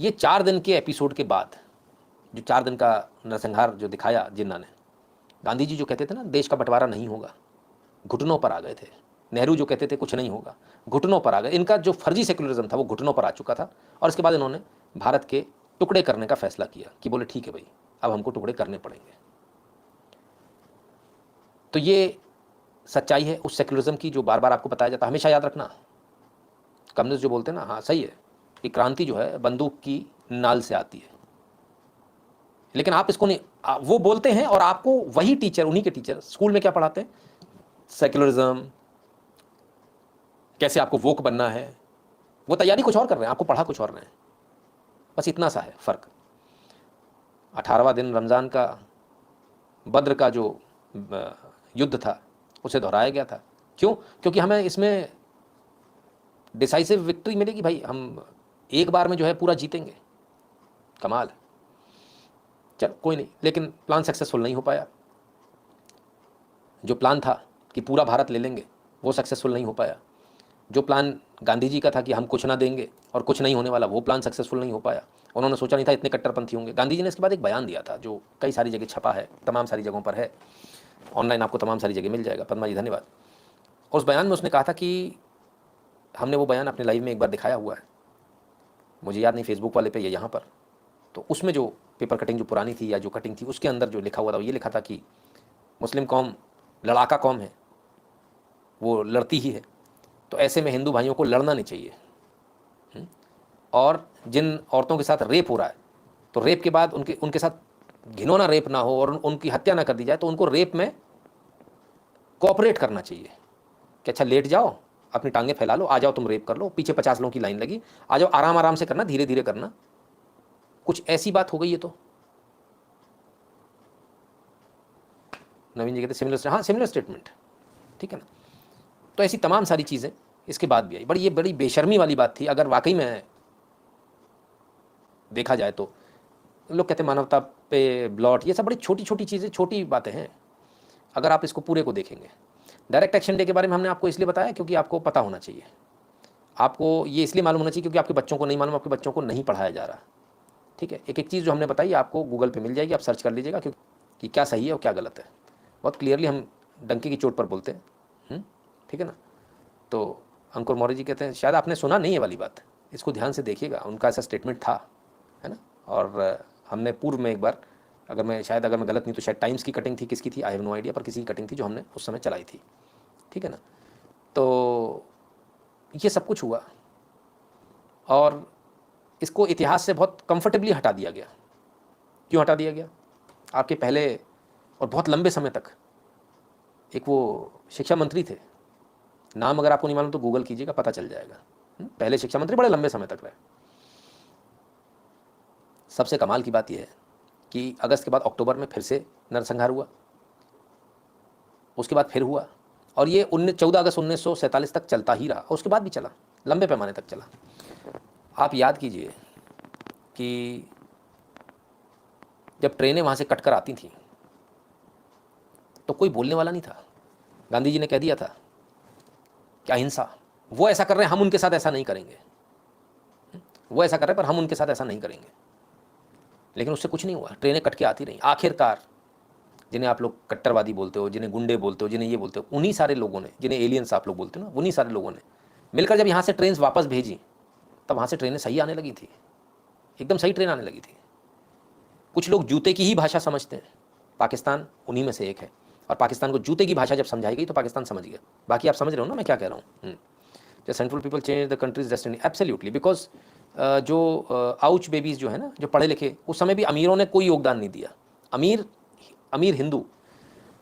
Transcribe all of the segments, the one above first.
ये 4 दिन के एपिसोड के बाद, जो 4 दिन का नरसंहार जो दिखाया जिन्ना ने, गांधी जी जो कहते थे ना देश का बंटवारा नहीं होगा, घुटनों पर आ गए थे। नेहरू जो कहते थे कुछ नहीं होगा, घुटनों पर आ गए। इनका जो फर्जी सेक्युलरिज्म था वो घुटनों पर आ चुका था। और इसके बाद इन्होंने भारत के टुकड़े करने का फैसला किया कि बोले ठीक है भाई, अब हमको टुकड़े करने पड़ेंगे। तो ये सच्चाई है उस सेक्युलरिज्म की जो बार बार आपको बताया जाता है। हमेशा याद रखना, कम्युनिस्ट जो बोलते हैं ना, हाँ सही है कि क्रांति जो है बंदूक की नाल से आती है, लेकिन आप इसको नहीं, वो बोलते हैं और आपको वही टीचर, उन्हीं के टीचर स्कूल में क्या पढ़ाते हैं, सेक्युलरिज्म, कैसे आपको वोक बनना है। वो तैयारी कुछ और कर रहे हैं, आपको पढ़ा कुछ और रहे हैं। बस इतना सा है फर्क। 18वां दिन रमज़ान का, बद्र का जो युद्ध था उसे दोहराया गया था। क्यों? क्योंकि हमें इसमें डिसाइसिव विक्ट्री मिलेगी भाई, हम एक बार में जो है पूरा जीतेंगे। कमाल है। चल कोई नहीं, लेकिन प्लान सक्सेसफुल नहीं हो पाया। जो प्लान था कि पूरा भारत ले लेंगे वो सक्सेसफुल नहीं हो पाया। जो प्लान गांधी जी का था कि हम कुछ ना देंगे और कुछ नहीं होने वाला, वो प्लान सक्सेसफुल नहीं हो पाया। उन्होंने सोचा नहीं था इतने कट्टरपंथी होंगे। गांधी जी ने इसके बाद एक बयान दिया था जो कई सारी जगह छपा है, तमाम सारी जगहों पर है, ऑनलाइन आपको तमाम सारी जगह मिल जाएगा। पद्मा जी धन्यवाद। उस बयान में उसने कहा था कि हमने वो बयान अपने लाइव में एक बार दिखाया हुआ है, मुझे याद नहीं फेसबुक वाले पे या यहाँ पर। तो उसमें जो पेपर कटिंग जो पुरानी थी या जो कटिंग थी उसके अंदर जो लिखा हुआ था वो ये लिखा था कि मुस्लिम कौम लड़ाका कौम है, वो लड़ती ही है, तो ऐसे में हिंदू भाइयों को लड़ना नहीं चाहिए। और जिन औरतों के साथ रेप हो रहा है, तो रेप के बाद उनके उनके साथ घिनौना रेप ना हो और उनकी हत्या ना कर दी जाए, तो उनको रेप में कोऑपरेट करना चाहिए कि अच्छा लेट जाओ, अपनी टांगें फैला लो, आ जाओ तुम रेप कर लो, पीछे 50 लोगों की लाइन लगी, आ जाओ, आराम आराम से करना, धीरे धीरे करना। कुछ ऐसी बात हो गई है। तो नवीन जी कहते सिमिलर, हाँ सिमिलर स्टेटमेंट, ठीक है ना। तो ऐसी तमाम सारी चीज़ें इसके बाद भी आई। ये बड़ी बेशर्मी वाली बात थी अगर वाकई में देखा जाए तो। लोग कहते हैं मानवता पे ब्लॉट, ये सब बड़ी छोटी छोटी चीज़ें, छोटी बातें हैं अगर आप इसको पूरे को देखेंगे। डायरेक्ट एक्शन डे के बारे में हमने आपको इसलिए बताया क्योंकि आपको पता होना चाहिए, आपको ये इसलिए मालूम होना चाहिए क्योंकि आपके बच्चों को नहीं मालूम, आपके बच्चों को नहीं पढ़ाया जा रहा। ठीक है, एक एक चीज़ जो हमने बताई आपको गूगल पे मिल जाएगी, आप सर्च कर लीजिएगा कि क्या सही है और क्या गलत है। बहुत क्लियरली हम डंके की चोट पर बोलते हैं। ठीक है ना। तो अंकुर मौर्य जी कहते हैं शायद आपने सुना नहीं है वाली बात, इसको ध्यान से देखिएगा, उनका ऐसा स्टेटमेंट था, है ना। और हमने पूर्व में एक बार, अगर मैं गलत नहीं तो शायद टाइम्स की कटिंग थी, किसकी थी आई हैव नो आइडिया, पर किसी की कटिंग थी जो हमने उस समय चलाई थी। ठीक है ना। तो ये सब कुछ हुआ और इसको इतिहास से बहुत कंफर्टेबली हटा दिया गया। क्यों हटा दिया गया? आपके पहले और बहुत लंबे समय तक एक वो शिक्षा मंत्री थे, नाम अगर आपको नहीं मालूम तो गूगल कीजिएगा, पता चल जाएगा। पहले शिक्षा मंत्री बड़े लंबे समय तक रहे। सबसे कमाल की बात यह है कि अगस्त के बाद अक्टूबर में फिर से नरसंहार हुआ, उसके बाद फिर हुआ, और ये 14 अगस्त 1947 तक चलता ही रहा, और उसके बाद भी चला, लंबे पैमाने तक चला। आप याद कीजिए कि जब ट्रेनें वहाँ से कटकर आती थीं तो कोई बोलने वाला नहीं था। गांधी जी ने कह दिया था कि अहिंसा, वो ऐसा कर रहे हैं हम उनके साथ ऐसा नहीं करेंगे, वो ऐसा कर रहे हैं पर हम उनके साथ ऐसा नहीं करेंगे। लेकिन उससे कुछ नहीं हुआ, ट्रेनें कट के आती रहीं। आखिरकार जिन्हें आप लोग कट्टरवादी बोलते हो, जिन्हें गुंडे बोलते हो, जिन्हें ये बोलते हो, उन्हीं सारे लोगों ने, जिन्हें एलियंस आप लोग बोलते हो ना, उन्हीं सारे लोगों ने मिलकर जब यहाँ से ट्रेन वापस भेजी तब वहाँ से ट्रेनें सही आने लगी थी, एकदम सही ट्रेन आने लगी थी। कुछ लोग जूते की ही भाषा समझते हैं, पाकिस्तान उन्हीं में से एक है, और पाकिस्तान को जूते की भाषा जब समझाई गई तो पाकिस्तान समझ गया। बाकी आप समझ रहे हो ना मैं क्या कह रहा हूँ। जो central people change the countries destiny, absolutely, because जो आउच बेबीज़ जो है ना, जो पढ़े लिखे, उस समय भी अमीरों ने कोई योगदान नहीं दिया। अमीर हिंदू,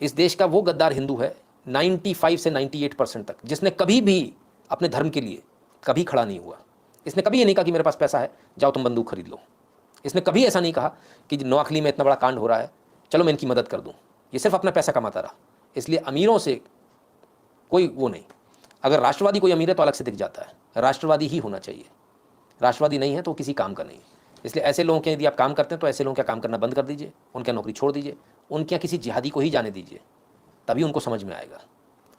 इस देश का वो गद्दार हिंदू है 95 से 98% तक, जिसने कभी भी अपने धर्म के लिए कभी खड़ा नहीं हुआ। इसने कभी ये नहीं कहा कि मेरे पास पैसा है जाओ तुम बंदूक खरीद लो। इसने कभी ऐसा नहीं कहा कि नोआखली में इतना बड़ा कांड हो रहा है चलो मैं इनकी मदद कर दूं। ये सिर्फ अपना पैसा कमाता रहा, इसलिए अमीरों से कोई वो नहीं। अगर राष्ट्रवादी कोई अमीर है तो अलग से दिख जाता है, राष्ट्रवादी ही होना चाहिए, राष्ट्रवादी नहीं है तो किसी काम का नहीं। इसलिए ऐसे लोगों के यदि आप काम करते हैं तो ऐसे लोगों का काम करना बंद कर दीजिए, उनकी नौकरी छोड़ दीजिए, उनके यहाँ किसी जिहादी को ही जाने दीजिए, तभी उनको समझ में आएगा।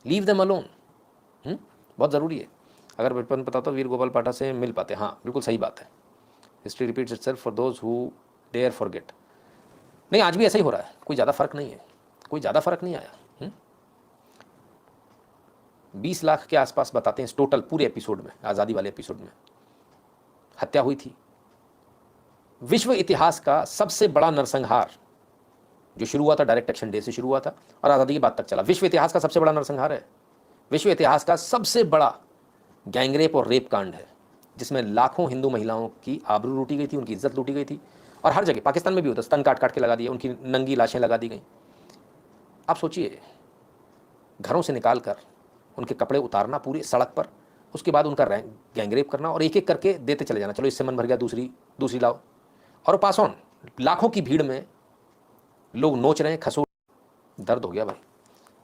Leave them alone. बहुत ज़रूरी है। अगर बचपन पता तो वीर गोपाल पाठक से मिल पाते। हाँ बिल्कुल सही बात है। History repeats itself for those who dare forget. नहीं, आज भी ऐसा ही हो रहा है, कोई ज़्यादा फर्क नहीं है, कोई ज़्यादा फर्क नहीं आया। 20 लाख के आसपास बताते हैं टोटल पूरे एपिसोड में, आज़ादी वाले एपिसोड में हत्या हुई थी। विश्व इतिहास का सबसे बड़ा नरसंहार जो शुरू हुआ था डायरेक्ट एक्शन डे से शुरू हुआ था और आज़ादी की बात तक चला, विश्व इतिहास का सबसे बड़ा नरसंहार है, विश्व इतिहास का सबसे बड़ा गैंगरेप और रेप कांड है, जिसमें लाखों हिंदू महिलाओं की आबरू लूटी गई थी, उनकी इज्जत लूटी गई थी। और हर जगह, पाकिस्तान में भी होता, स्तन काट काट के लगा दिए, उनकी नंगी लाशें लगा दी गई। आप सोचिए, घरों से निकाल कर उनके कपड़े उतारना पूरी सड़क पर, उसके बाद उनका गैंगरेप करना और एक एक करके देते चले जाना, चलो इससे मन भर गया, दूसरी लाओ, और पास ऑन। लाखों की भीड़ में लोग नोच रहे हैं, खसोट, दर्द हो गया भाई,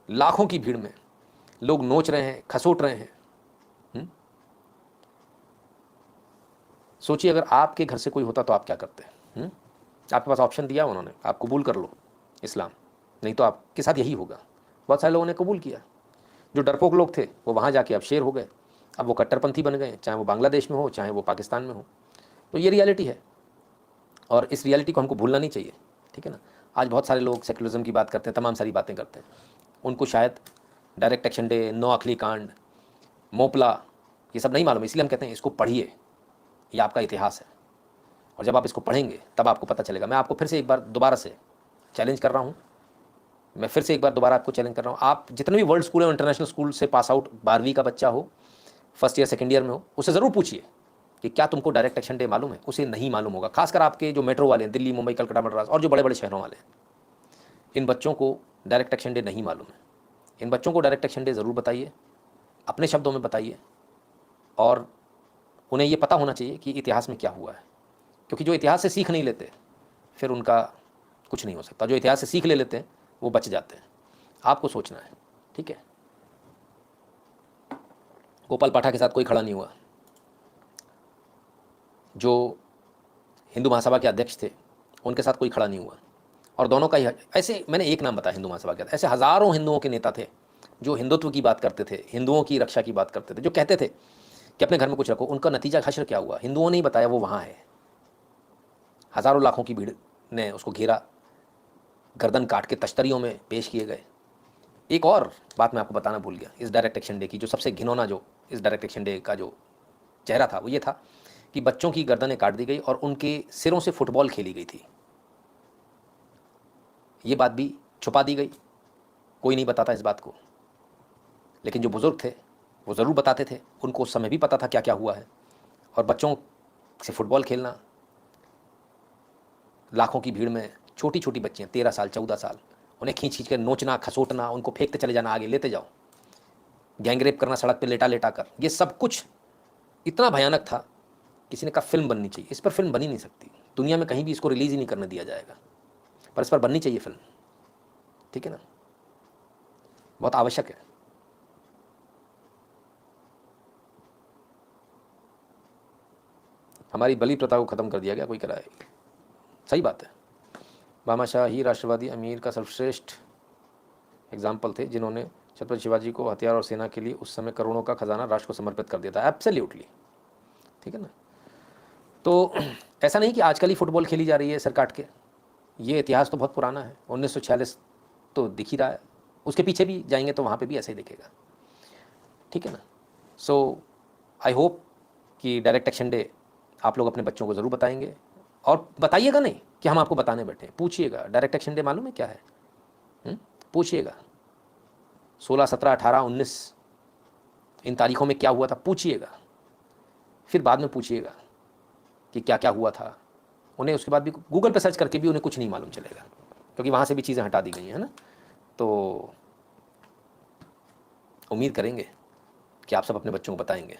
लाखों की भीड़ में लोग नोच रहे हैं, खसोट रहे हैं। सोचिए अगर आपके घर से कोई होता तो आप क्या करते हैं? आपके पास ऑप्शन दिया उन्होंने, आप कबूल कर लो इस्लाम, नहीं तो आपके साथ यही होगा। बहुत सारे लोगों ने कबूल किया, जो डरपोक लोग थे वो वहाँ जाके अब शेर हो गए, अब वो कट्टरपंथी बन गए, चाहे वो बांग्लादेश में हो चाहे वो पाकिस्तान में हो। तो ये रियलिटी है और इस रियलिटी को हमको भूलना नहीं चाहिए, ठीक है ना। आज बहुत सारे लोग सेकुलरिज्म की बात करते हैं, तमाम सारी बातें करते हैं, उनको शायद डायरेक्ट एक्शन डे, नौअखली कांड, मोपला, ये सब नहीं मालूम, इसलिए हम कहते हैं इसको पढ़िए, ये आपका इतिहास है और जब आप इसको पढ़ेंगे तब आपको पता चलेगा। मैं आपको फिर से एक बार दोबारा से चैलेंज कर रहा हूँ, मैं फिर से एक बार दोबारा आपको चैलेंज कर रहा हूँ, आप जितने भी वर्ल्ड स्कूल और इंटरनेशनल स्कूल से पास आउट 12वीं का बच्चा हो, फर्स्ट ईयर सेकंड ईयर में हो, उससे ज़रूर पूछिए कि क्या तुमको डायरेक्ट एक्शन डे मालूम है। उसे नहीं मालूम होगा, खासकर आपके जो मेट्रो वाले हैं, दिल्ली, मुंबई, कलकत्ता, मद्रास और जो बड़े बड़े शहरों वाले हैं, इन बच्चों को डायरेक्ट एक्शन डे नहीं मालूम है। इन बच्चों को डायरेक्ट एक्शन डे ज़रूर बताइए, अपने शब्दों में बताइए, और उन्हें ये पता होना चाहिए कि इतिहास में क्या हुआ है, क्योंकि जो इतिहास से सीख नहीं लेते फिर उनका कुछ नहीं हो सकता। जो इतिहास से सीख ले लेते हैं वो बच जाते हैं। आपको सोचना है, ठीक है। गोपाल पाठक के साथ कोई खड़ा नहीं हुआ, जो हिंदू महासभा के अध्यक्ष थे उनके साथ कोई खड़ा नहीं हुआ, और दोनों का ही ऐसे, मैंने एक नाम बताया हिंदू महासभा के, ऐसे हज़ारों हिंदुओं के नेता थे जो हिंदुत्व की बात करते थे, हिंदुओं की रक्षा की बात करते थे, जो कहते थे कि अपने घर में कुछ रखो। उनका नतीजा हश्र क्या हुआ, हिंदुओं ने ही बताया, वो वहाँ है। हज़ारों लाखों की भीड़ ने उसको घेरा, गर्दन काट के तश्तरियों में पेश किए गए। एक और बात मैं आपको बताना भूल गया इस डायरेक्ट एक्शन डे की, जो सबसे घिनौना, जो इस डायरेक्ट एक्शन डे का जो चेहरा था वो ये था कि बच्चों की गर्दनें काट दी गई और उनके सिरों से फुटबॉल खेली गई थी। ये बात भी छुपा दी गई, कोई नहीं बताता इस बात को, लेकिन जो बुज़ुर्ग थे वो ज़रूर बताते थे, उनको उस समय भी पता था क्या क्या हुआ है। और बच्चों से फुटबॉल खेलना, लाखों की भीड़ में छोटी छोटी बच्चियाँ 13 साल 14 साल, उन्हें खींच खींच कर नोचना, खसोटना, उनको फेंकते चले जाना, आगे लेते जाओ, गैंगरेप करना सड़क पे लेटा लेटा कर, ये सब कुछ इतना भयानक था, किसी ने कहा फिल्म बननी चाहिए। इस पर फिल्म बनी नहीं सकती, दुनिया में कहीं भी इसको रिलीज़ ही नहीं करने दिया जाएगा, पर इस पर बननी चाहिए फिल्म, ठीक है ना, बहुत आवश्यक है। हमारी बलि प्रथा को ख़त्म कर दिया गया, कोई कराए, सही बात है। भामाशाह ही राष्ट्रवादी अमीर का सर्वश्रेष्ठ एग्जाम्पल थे, जिन्होंने छत्रपति शिवाजी को हथियार और सेना के लिए उस समय करोड़ों का खजाना राष्ट्र को समर्पित कर दिया था। एब्सोल्युटली, ठीक है ना। तो ऐसा नहीं कि आजकल ही फुटबॉल खेली जा रही है सर काट के, ये इतिहास तो बहुत पुराना है, 1946 तो दिख ही रहा है, उसके पीछे भी जाएंगे तो वहाँ पे भी ऐसे ही दिखेगा, ठीक है ना। सो आई होप कि डायरेक्ट एक्शन डे आप लोग अपने बच्चों को ज़रूर बताएंगे, और बताइएगा नहीं कि हम आपको बताने बैठे, पूछिएगा डायरेक्ट एक्शन डे मालूम है क्या है, पूछिएगा 16, 17, 18, 19 इन तारीखों में क्या हुआ था, पूछिएगा। फिर बाद में पूछिएगा कि क्या क्या हुआ था। उन्हें उसके बाद भी गूगल पे सर्च करके भी उन्हें कुछ नहीं मालूम चलेगा, क्योंकि वहाँ से भी चीज़ें हटा दी गई हैं ना। तो उम्मीद करेंगे कि आप सब अपने बच्चों को बताएंगे।